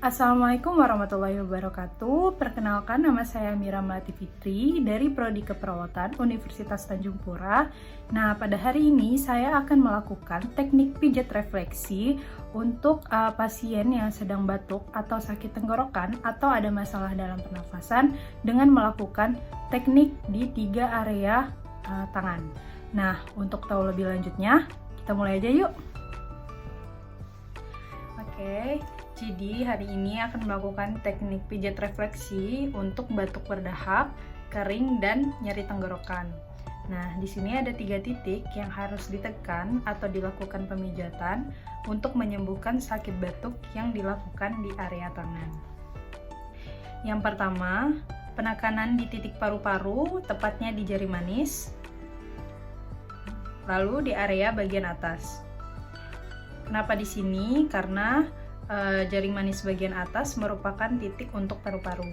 Assalamualaikum warahmatullahi wabarakatuh. Perkenalkan, nama saya Mira Melati Fitri dari Prodi Keperawatan Universitas Tanjung Pura. Nah, pada hari ini saya akan melakukan teknik pijat refleksi untuk pasien yang sedang batuk atau sakit tenggorokan atau ada masalah dalam pernafasan dengan melakukan teknik di 3 area tangan. Nah, untuk tahu lebih lanjutnya, kita mulai aja yuk. Oke. Jadi hari ini akan melakukan teknik pijat refleksi untuk batuk berdahak, kering, dan nyeri tenggorokan. Nah, di sini ada 3 titik yang harus ditekan atau dilakukan pemijatan untuk menyembuhkan sakit batuk yang dilakukan di area tangan. Yang pertama, penekanan di titik paru-paru, tepatnya di jari manis, lalu di area bagian atas. Kenapa di sini? Karena jari manis bagian atas merupakan titik untuk paru-paru.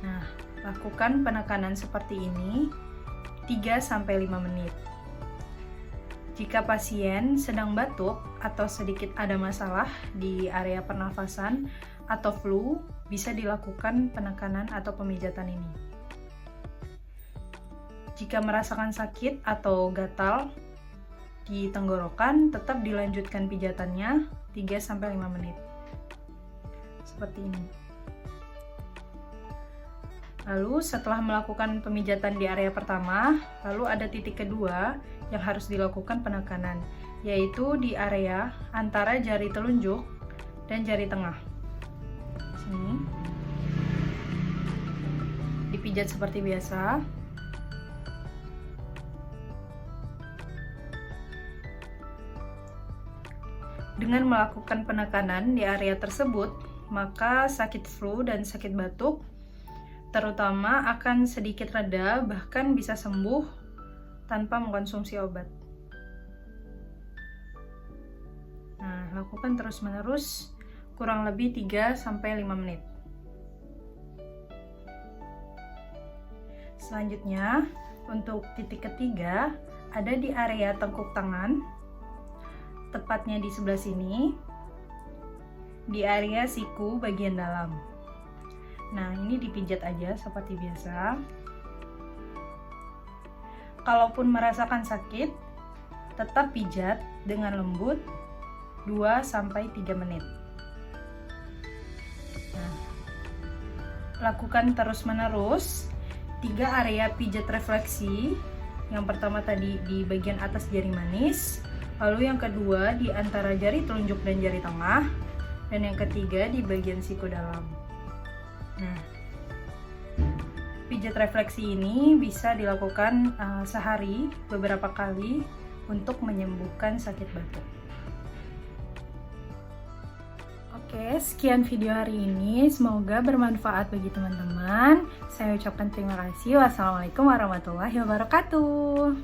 Nah, lakukan penekanan seperti ini 3-5 menit. Jika pasien sedang batuk atau sedikit ada masalah di area pernafasan atau flu, bisa dilakukan penekanan atau pemijatan ini. Jika merasakan sakit atau gatal di tenggorokan, tetap dilanjutkan pijatannya 3-5 menit. Seperti ini. Lalu setelah melakukan pemijatan di area pertama, lalu ada titik kedua yang harus dilakukan penekanan, yaitu di area antara jari telunjuk dan jari tengah. Sini. Dipijat seperti biasa. Dengan melakukan penekanan di area tersebut, maka sakit flu dan sakit batuk terutama akan sedikit reda, bahkan bisa sembuh tanpa mengkonsumsi obat. Nah, lakukan terus-menerus kurang lebih 3-5 menit. Selanjutnya, untuk titik ketiga ada di area tengkuk tangan, tepatnya di sebelah sini, di area siku bagian dalam. Nah, ini dipijat aja seperti biasa. Kalaupun merasakan sakit, tetap pijat dengan lembut 2-3 menit. Nah, lakukan terus-menerus 3 area pijat refleksi. Yang pertama tadi di bagian atas jari manis, lalu yang kedua di antara jari telunjuk dan jari tengah, dan yang ketiga di bagian siku dalam. Nah, pijat refleksi ini bisa dilakukan sehari beberapa kali untuk menyembuhkan sakit batuk. Oke, sekian video hari ini. Semoga bermanfaat bagi teman-teman. Saya ucapkan terima kasih. Wassalamualaikum warahmatullahi wabarakatuh.